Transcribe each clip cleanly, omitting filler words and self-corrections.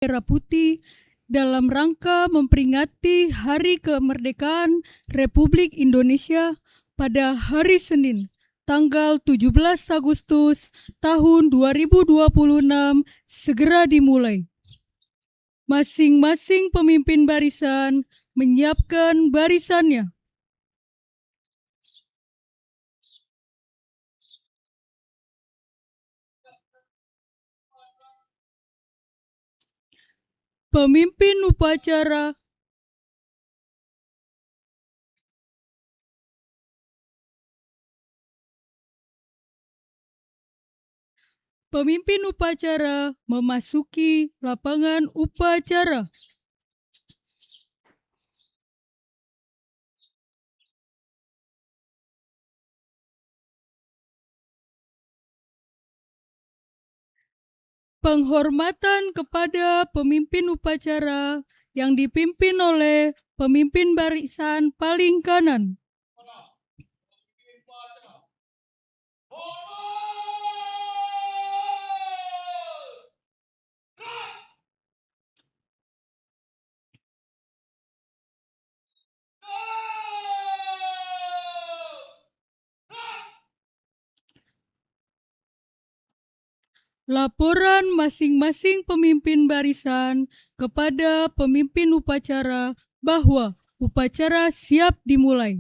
Merah Putih dalam rangka memperingati Hari Kemerdekaan Republik Indonesia pada hari Senin, tanggal 17 Agustus tahun 2026 segera dimulai. Masing-masing pemimpin barisan menyiapkan barisannya. Pemimpin upacara memasuki lapangan upacara. Penghormatan kepada pemimpin upacara yang dipimpin oleh pemimpin barisan paling kanan. Laporan masing-masing pemimpin barisan kepada pemimpin upacara bahwa upacara siap dimulai.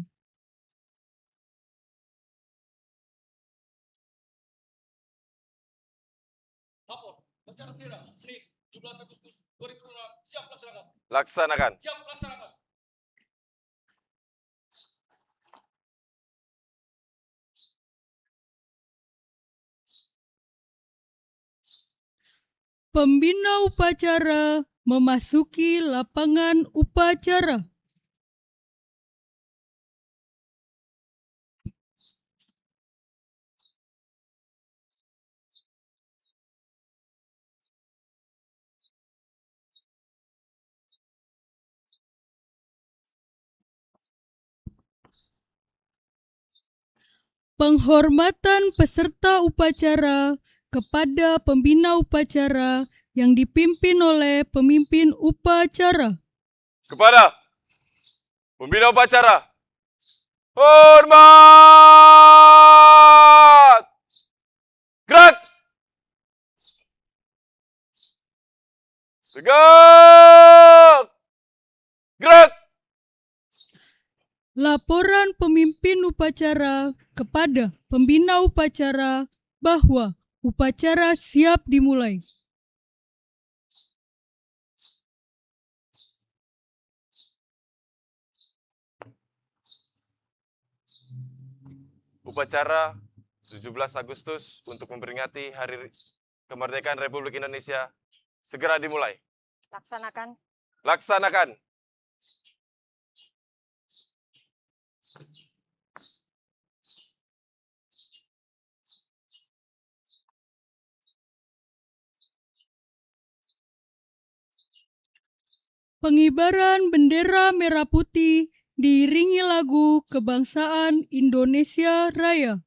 Lapor, upacara bendera Senin 17 Agustus 2026 siap laksanakan. Laksanakan. Siap laksanakan. Pembina upacara memasuki lapangan upacara. Penghormatan peserta upacara kepada pembina upacara yang dipimpin oleh pemimpin upacara. Kepada pembina upacara, hormat! Gerak! Tegak! Gerak! Laporan pemimpin upacara kepada pembina upacara bahwa upacara siap dimulai. Upacara 17 Agustus untuk memperingati Hari Kemerdekaan Republik Indonesia segera dimulai. Laksanakan. Laksanakan. Pengibaran bendera merah putih diiringi lagu kebangsaan Indonesia Raya.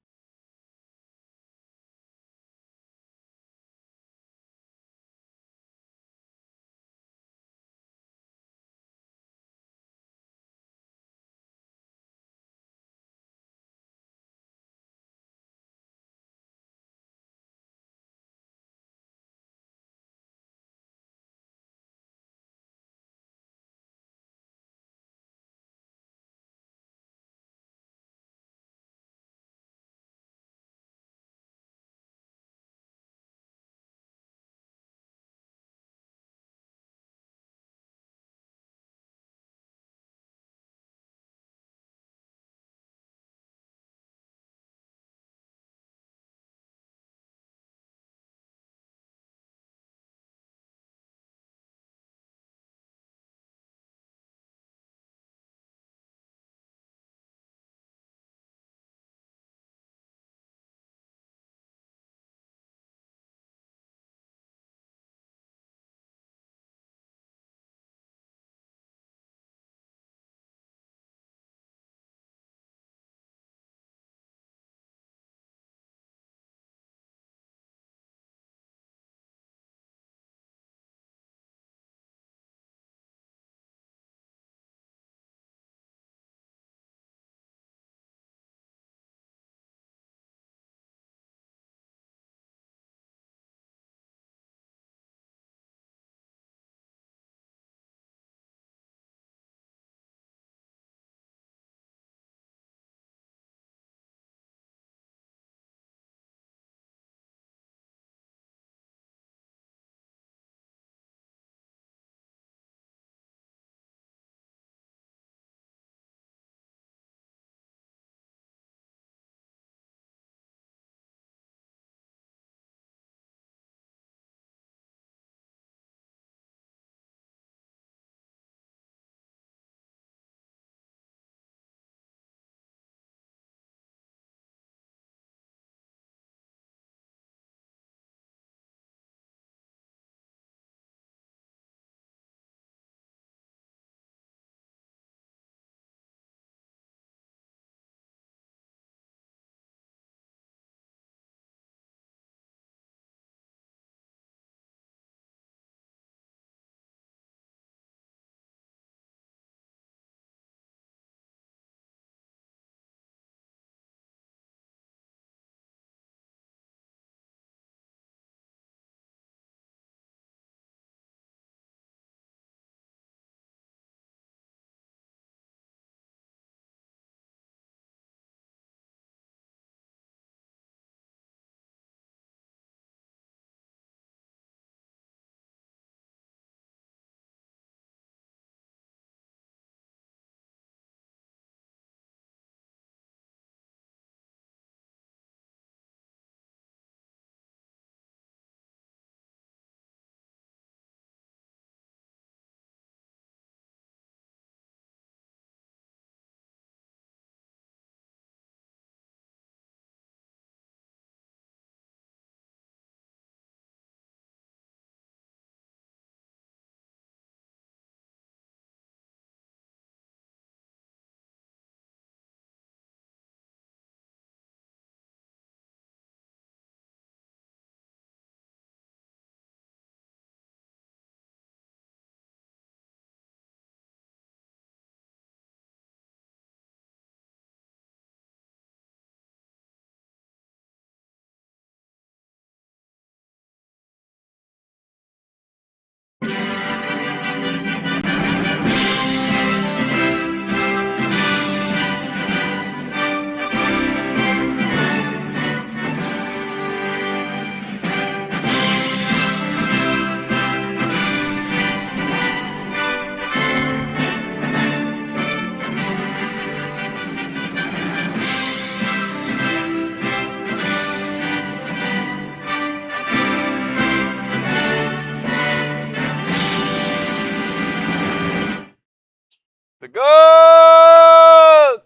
Tegak!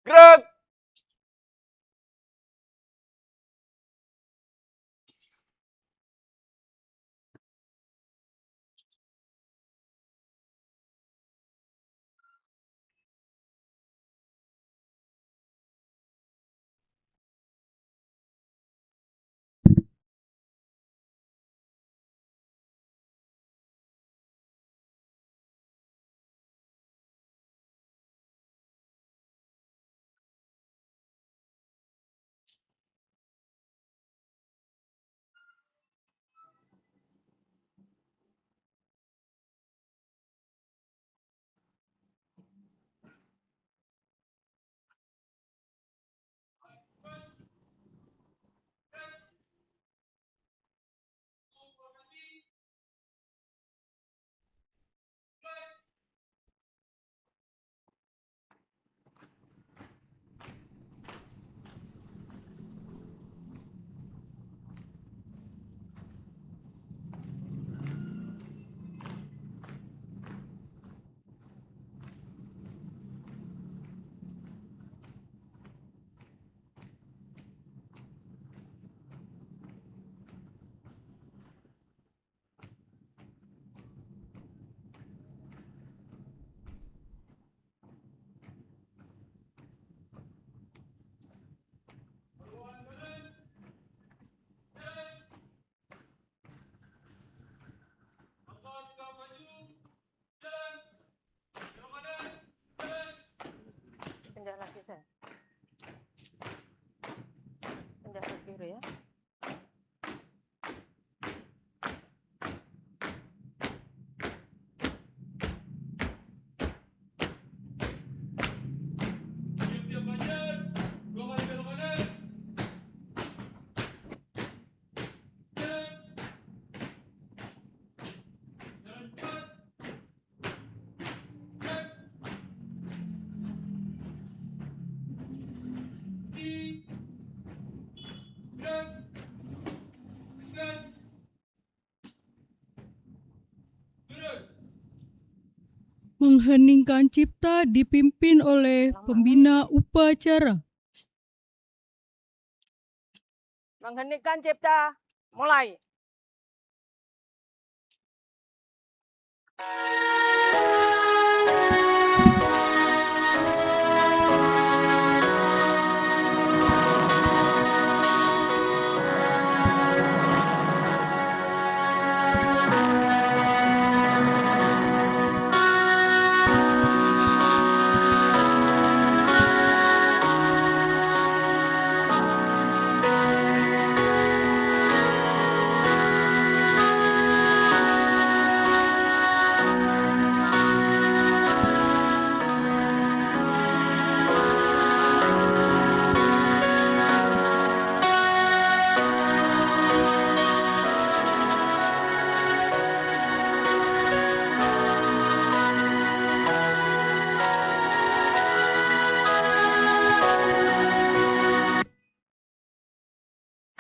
Gerak! Pindah lagi saya. Pindah ke kiri ya. Tiap-tiap bagian, 2 kali belok kanan. Jalan. Jalan cepat. Gerak. Berhenti. Gerak. Teruskan. Lurus. Mengheningkan cipta dipimpin oleh pembina upacara. Mengheningkan cipta. Mulai.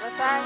Selesai.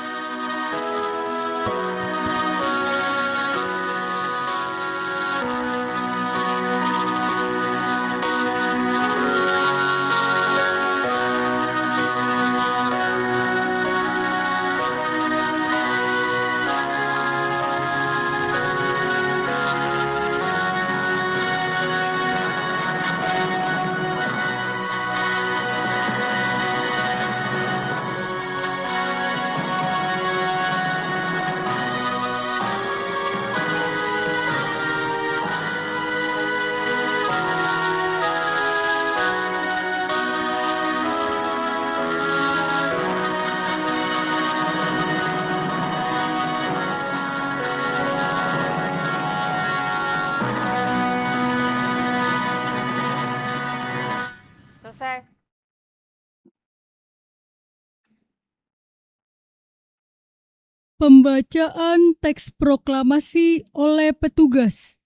Selesai. Pembacaan teks proklamasi oleh petugas.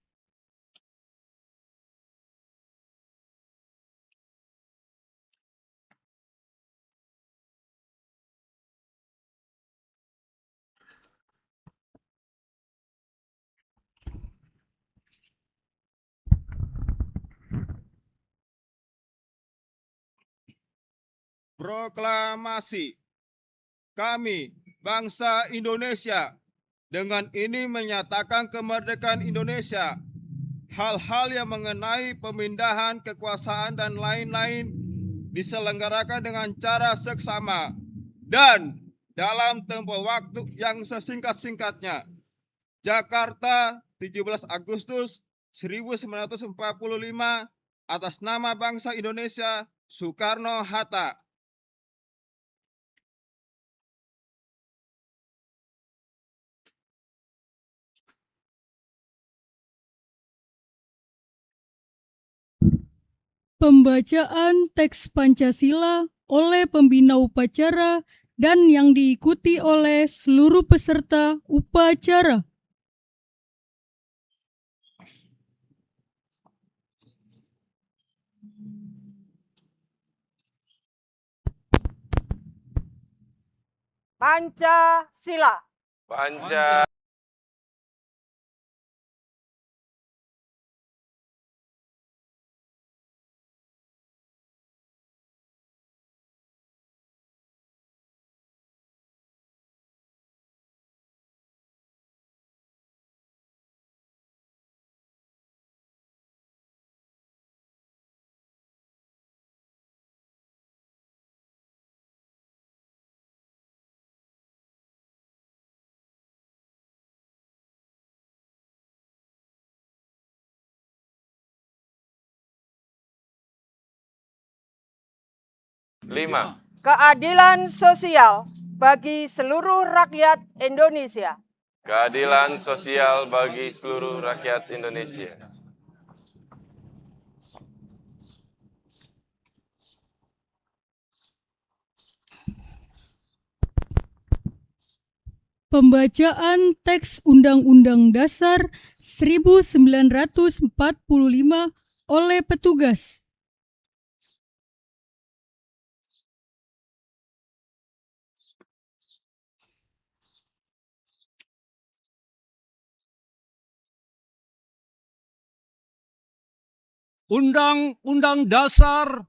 Proklamasi. Kami, bangsa Indonesia, dengan ini menyatakan kemerdekaan Indonesia. Hal-hal yang mengenai pemindahan kekuasaan dan lain-lain diselenggarakan dengan cara seksama dan dalam tempo waktu yang sesingkat-singkatnya. Jakarta, 17 Agustus 1945, atas nama bangsa Indonesia, Soekarno-Hatta. Pembacaan teks Pancasila oleh pembina upacara dan yang diikuti oleh seluruh peserta upacara. Pancasila. Panca. Lima. Keadilan sosial bagi seluruh rakyat Indonesia. Keadilan sosial bagi seluruh rakyat Indonesia. Pembacaan teks Undang-Undang Dasar 1945 oleh petugas. Undang-Undang Dasar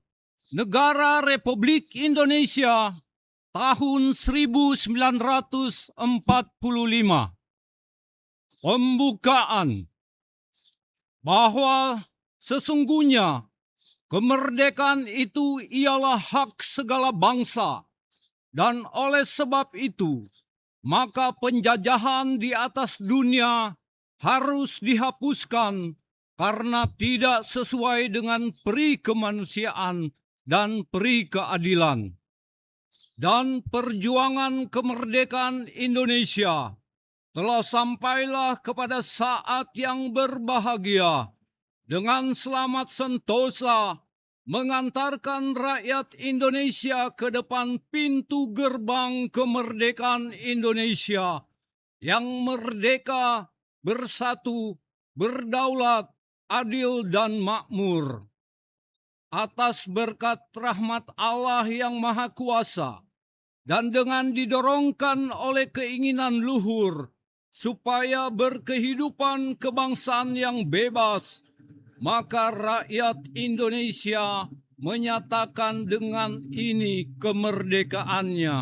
Negara Republik Indonesia tahun 1945. Pembukaan. Bahwa sesungguhnya kemerdekaan itu ialah hak segala bangsa, dan oleh sebab itu maka penjajahan di atas dunia harus dihapuskan karena tidak sesuai dengan peri kemanusiaan dan peri keadilan. Dan perjuangan kemerdekaan Indonesia telah sampailah kepada saat yang berbahagia dengan selamat sentosa mengantarkan rakyat Indonesia ke depan pintu gerbang kemerdekaan Indonesia yang merdeka, bersatu, berdaulat, adil dan makmur. Atas berkat rahmat Allah yang Maha Kuasa dan dengan didorongkan oleh keinginan luhur supaya berkehidupan kebangsaan yang bebas, maka rakyat Indonesia menyatakan dengan ini kemerdekaannya.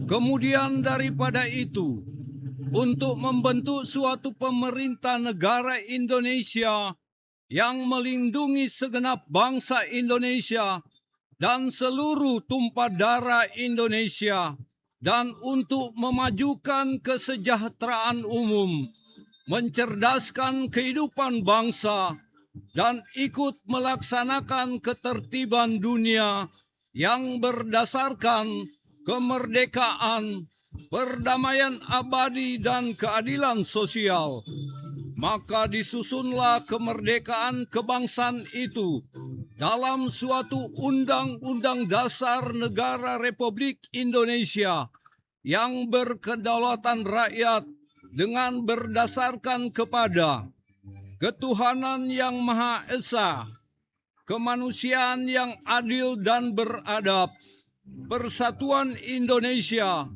Kemudian daripada itu, untuk membentuk suatu pemerintah negara Indonesia yang melindungi segenap bangsa Indonesia dan seluruh tumpah darah Indonesia, dan untuk memajukan kesejahteraan umum, mencerdaskan kehidupan bangsa, dan ikut melaksanakan ketertiban dunia yang berdasarkan kemerdekaan, perdamaian abadi, dan keadilan sosial. Maka disusunlah kemerdekaan kebangsaan itu dalam suatu Undang-Undang Dasar Negara Republik Indonesia yang berkedaulatan rakyat dengan berdasarkan kepada ketuhanan yang Maha Esa, kemanusiaan yang adil dan beradab, persatuan Indonesia,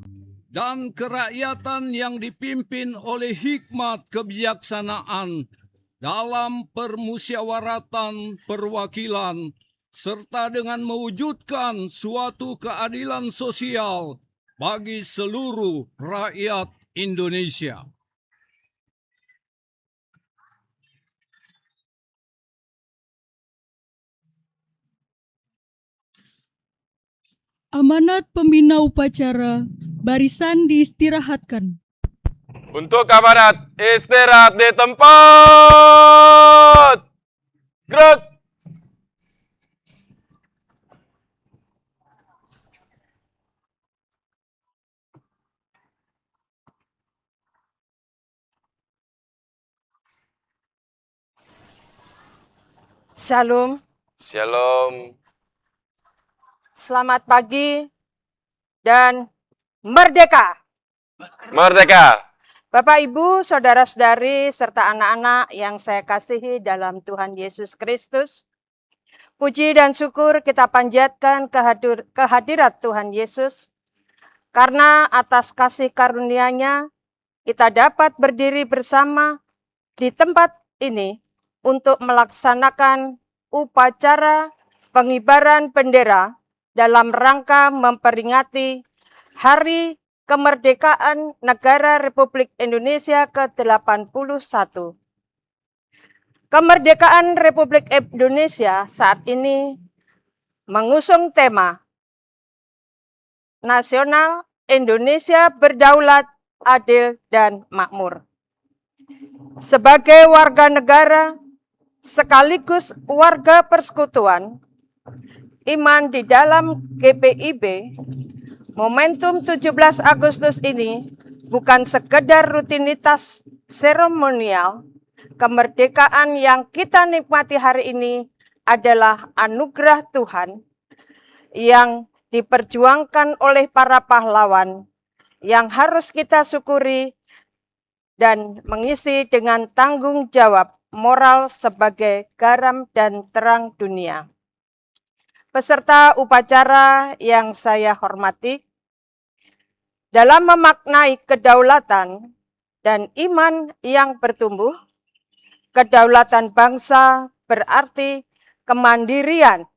dan kerakyatan yang dipimpin oleh hikmat kebijaksanaan dalam permusyawaratan perwakilan serta dengan mewujudkan suatu keadilan sosial bagi seluruh rakyat Indonesia. Amanat pembina upacara, barisan diistirahatkan. Untuk amanat, istirahat di tempat. Gerak. Shalom, Shalom. selamat pagi, dan merdeka. Merdeka. Bapak, Ibu, Saudara-saudari, serta anak-anak yang saya kasihi dalam Tuhan Yesus Kristus, puji dan syukur kita panjatkan kehadirat Tuhan Yesus, karena atas kasih karunia-Nya kita dapat berdiri bersama di tempat ini untuk melaksanakan upacara pengibaran bendera dalam rangka memperingati Hari Kemerdekaan Negara Republik Indonesia ke-81. Kemerdekaan Republik Indonesia saat ini mengusung tema Nasional Indonesia Berdaulat, Adil, dan Makmur. Sebagai warga negara sekaligus warga persekutuan iman di dalam GPIB, momentum 17 Agustus ini bukan sekedar rutinitas seremonial. Kemerdekaan yang kita nikmati hari ini adalah anugerah Tuhan yang diperjuangkan oleh para pahlawan yang harus kita syukuri dan mengisi dengan tanggung jawab moral sebagai garam dan terang dunia. Peserta upacara yang saya hormati, dalam memaknai kedaulatan dan iman yang bertumbuh, kedaulatan bangsa berarti kemandirian,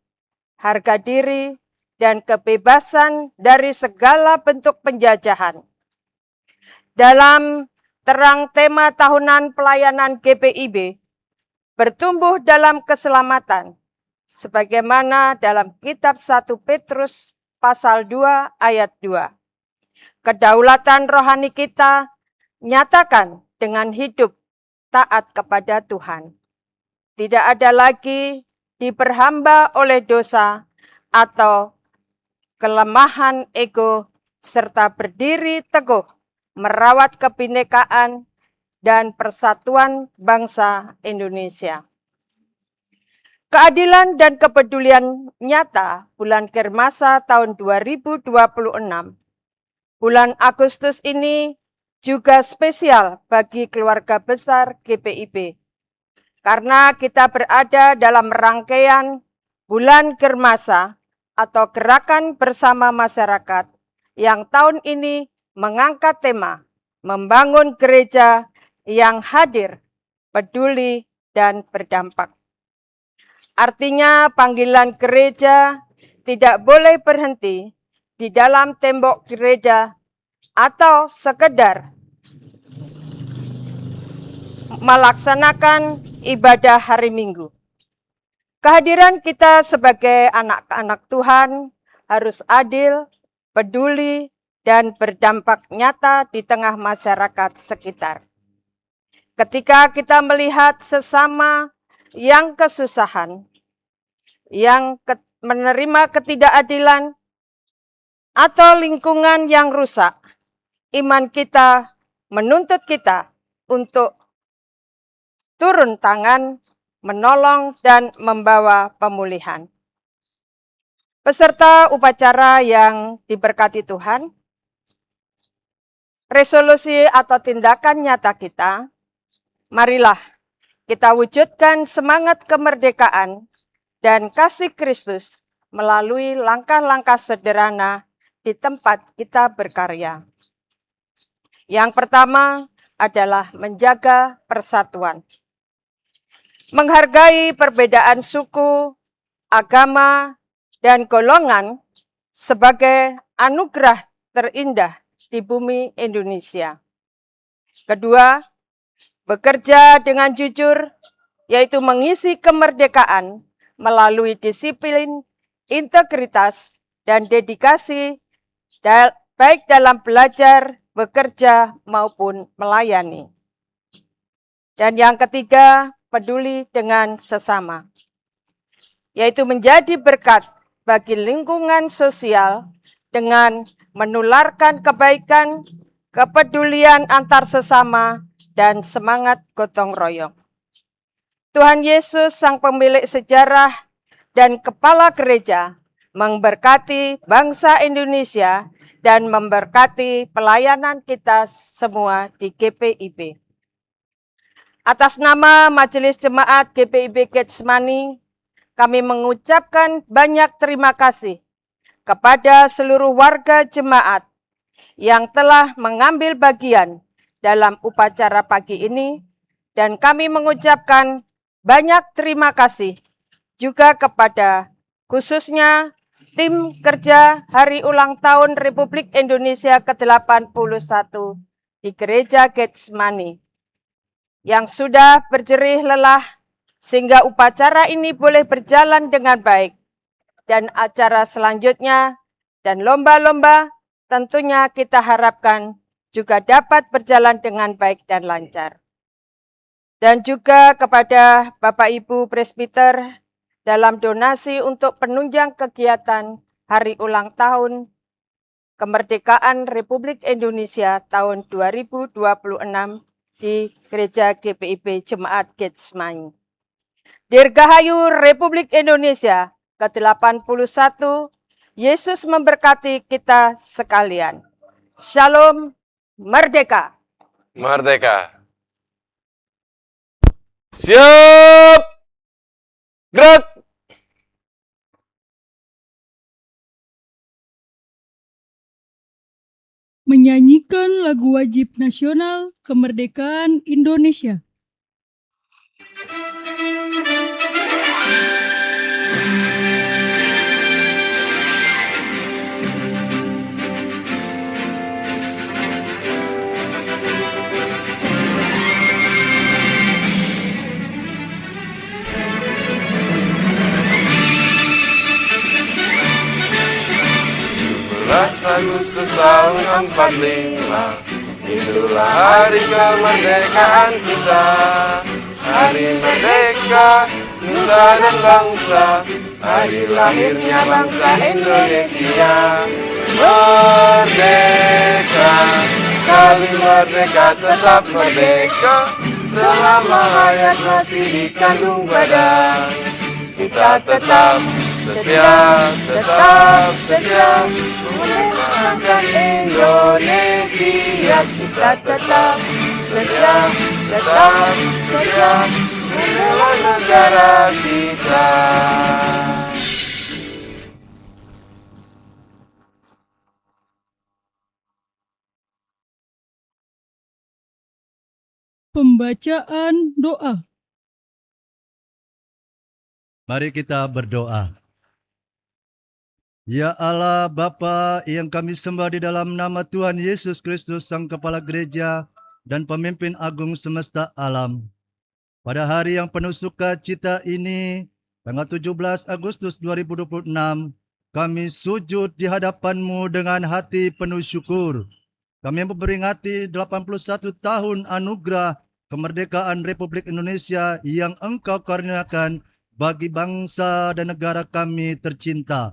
harga diri, dan kebebasan dari segala bentuk penjajahan. Dalam terang tema tahunan pelayanan GPIB, bertumbuh dalam keselamatan, sebagaimana dalam kitab 1 Petrus pasal 2 ayat 2. Kedaulatan rohani kita nyatakan dengan hidup taat kepada Tuhan. Tidak ada lagi diperhamba oleh dosa atau kelemahan ego, serta berdiri teguh merawat kebinekaan dan persatuan bangsa Indonesia. Keadilan dan kepedulian nyata bulan Kermasa tahun 2026. Bulan Agustus ini juga spesial bagi keluarga besar GPIB. Karena kita berada dalam rangkaian bulan Kermasa atau gerakan bersama masyarakat yang tahun ini mengangkat tema membangun gereja yang hadir, peduli, dan berdampak. Artinya panggilan gereja tidak boleh berhenti di dalam tembok gereja atau sekedar melaksanakan ibadah hari Minggu. Kehadiran kita sebagai anak-anak Tuhan harus adil, peduli, dan berdampak nyata di tengah masyarakat sekitar. Ketika kita melihat sesama yang kesusahan, yang menerima ketidakadilan, atau lingkungan yang rusak, iman kita menuntut kita untuk turun tangan, menolong, dan membawa pemulihan. Peserta upacara yang diberkati Tuhan, resolusi atau tindakan nyata kita, marilah kita wujudkan semangat kemerdekaan dan kasih Kristus melalui langkah-langkah sederhana di tempat kita berkarya. Yang pertama adalah menjaga persatuan. Menghargai perbedaan suku, agama, dan golongan sebagai anugerah terindah di bumi Indonesia. Kedua, bekerja dengan jujur, yaitu mengisi kemerdekaan melalui disiplin, integritas, dan dedikasi, baik dalam belajar, bekerja, maupun melayani. Dan yang ketiga, peduli dengan sesama, yaitu menjadi berkat bagi lingkungan sosial dengan menularkan kebaikan, kepedulian antar sesama, dan semangat gotong royong. Tuhan Yesus, Sang Pemilik sejarah dan Kepala Gereja, memberkati bangsa Indonesia dan memberkati pelayanan kita semua di GPIB. Atas nama Majelis Jemaat GPIB Getsemani, kami mengucapkan banyak terima kasih kepada seluruh warga jemaat yang telah mengambil bagian dalam upacara pagi ini, dan kami mengucapkan banyak terima kasih juga kepada khususnya tim kerja Hari Ulang Tahun Republik Indonesia ke-81 di Gereja Getsemani yang sudah berjerih lelah sehingga upacara ini boleh berjalan dengan baik, dan acara selanjutnya dan lomba-lomba tentunya kita harapkan juga dapat berjalan dengan baik dan lancar. Dan juga kepada Bapak Ibu Presbiter dalam donasi untuk penunjang kegiatan Hari Ulang Tahun Kemerdekaan Republik Indonesia tahun 2026 di Gereja GPIB Jemaat Getsemani. Dirgahayu Republik Indonesia ke-81, Yesus memberkati kita sekalian. Shalom, merdeka. Merdeka. Siap. Gerak. Menyanyikan lagu wajib nasional kemerdekaan Indonesia. Agustus tahun 45, itulah hari kemerdekaan kita. Hari merdeka, nusa dan bangsa, hari lahirnya bangsa Indonesia. Merdeka, kali merdeka tetap merdeka, selama hayat masih dikandung badan. Kita tetap setia, memerdekakan Indonesia. Kita tetap setia, membela negara kita. Pembacaan doa. Mari kita berdoa. Ya Allah Bapa yang kami sembah di dalam nama Tuhan Yesus Kristus, Sang Kepala Gereja dan Pemimpin Agung semesta alam. Pada hari yang penuh sukacita ini, tanggal 17 Agustus 2026, kami sujud di hadapan-Mu dengan hati penuh syukur. Kami memperingati 81 tahun anugerah kemerdekaan Republik Indonesia yang Engkau karuniakan bagi bangsa dan negara kami tercinta.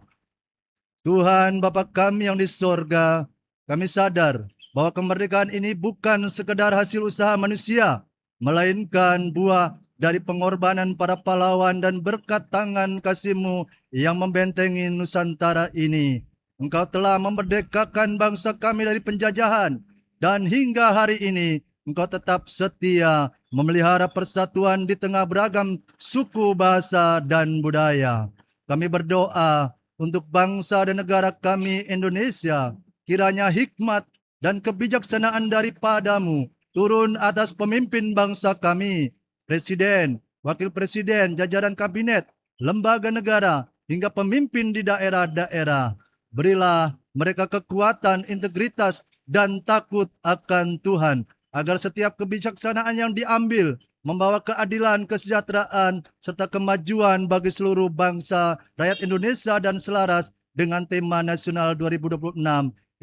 Tuhan Bapa kami yang di sorga, kami sadar bahwa kemerdekaan ini bukan sekedar hasil usaha manusia, melainkan buah dari pengorbanan para pahlawan dan berkat tangan kasih-Mu yang membentengi Nusantara ini. Engkau telah memerdekakan bangsa kami dari penjajahan, dan hingga hari ini Engkau tetap setia memelihara persatuan di tengah beragam suku, bahasa, dan budaya. Kami berdoa untuk bangsa dan negara kami Indonesia, kiranya hikmat dan kebijaksanaan daripada-Mu turun atas pemimpin bangsa kami, Presiden, Wakil Presiden, jajaran kabinet, lembaga negara, hingga pemimpin di daerah-daerah. Berilah mereka kekuatan, integritas, dan takut akan Tuhan, agar setiap kebijaksanaan yang diambil membawa keadilan, kesejahteraan, serta kemajuan bagi seluruh bangsa, rakyat Indonesia dan selaras dengan tema nasional 2026,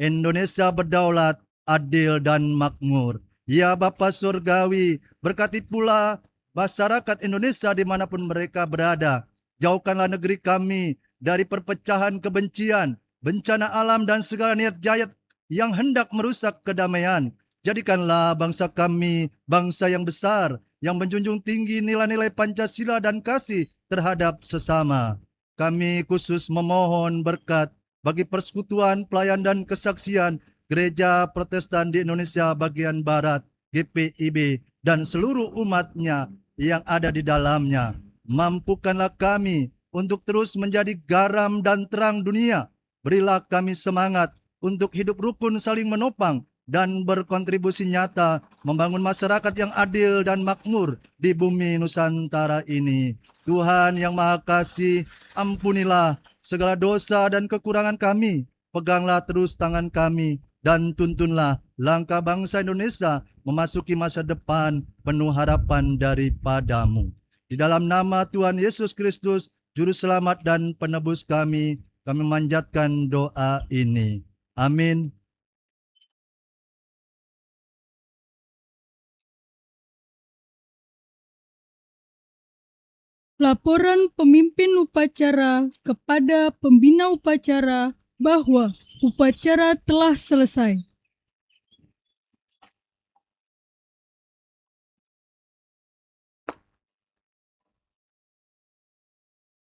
Indonesia berdaulat, adil, dan makmur. Ya Bapa Surgawi, berkati pula masyarakat Indonesia dimanapun mereka berada. Jauhkanlah negeri kami dari perpecahan kebencian, bencana alam, dan segala niat jahat yang hendak merusak kedamaian. Jadikanlah bangsa kami bangsa yang besar, yang menjunjung tinggi nilai-nilai Pancasila dan kasih terhadap sesama. Kami khusus memohon berkat bagi persekutuan, pelayan, dan kesaksian Gereja Protestan di Indonesia bagian Barat, GPIB, dan seluruh umatnya yang ada di dalamnya. Mampukanlah kami untuk terus menjadi garam dan terang dunia. Berilah kami semangat untuk hidup rukun, saling menopang, dan berkontribusi nyata membangun masyarakat yang adil dan makmur di bumi Nusantara ini. Tuhan yang Maha Kasih, ampunilah segala dosa dan kekurangan kami. Peganglah terus tangan kami dan tuntunlah langkah bangsa Indonesia memasuki masa depan penuh harapan daripadamu. Di dalam nama Tuhan Yesus Kristus, Juru Selamat dan Penebus kami memanjatkan doa ini. Amin. Laporan pemimpin upacara kepada pembina upacara bahwa upacara telah selesai.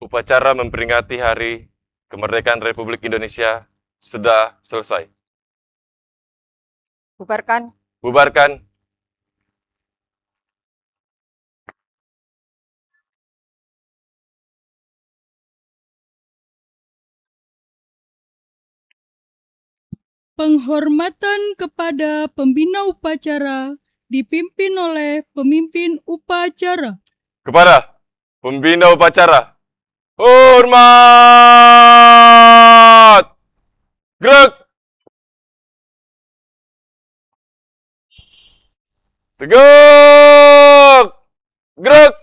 Upacara memperingati Hari Kemerdekaan Republik Indonesia sudah selesai. Bubarkan. Bubarkan. Penghormatan kepada pembina upacara dipimpin oleh pemimpin upacara. Kepada pembina upacara, hormat! Gerak! Tegak! Gerak!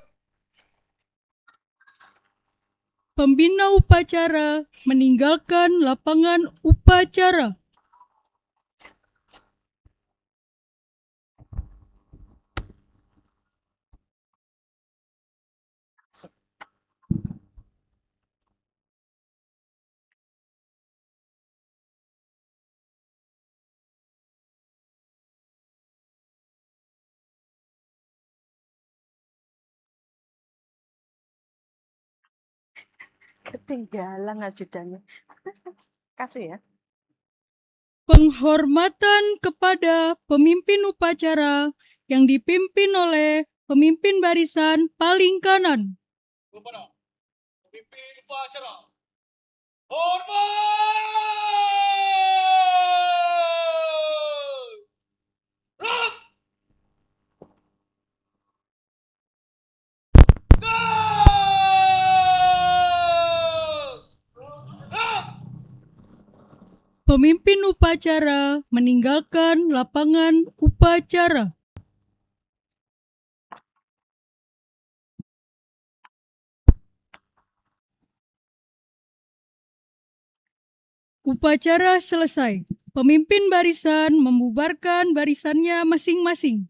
Pembina upacara meninggalkan lapangan upacara. Ketinggalan ajudannya. Kasih ya. Penghormatan kepada pemimpin upacara yang dipimpin oleh pemimpin barisan paling kanan. Kepada pemimpin upacara, hormat! Gerak! Pemimpin upacara meninggalkan lapangan upacara. Upacara selesai. Pemimpin barisan membubarkan barisannya masing-masing.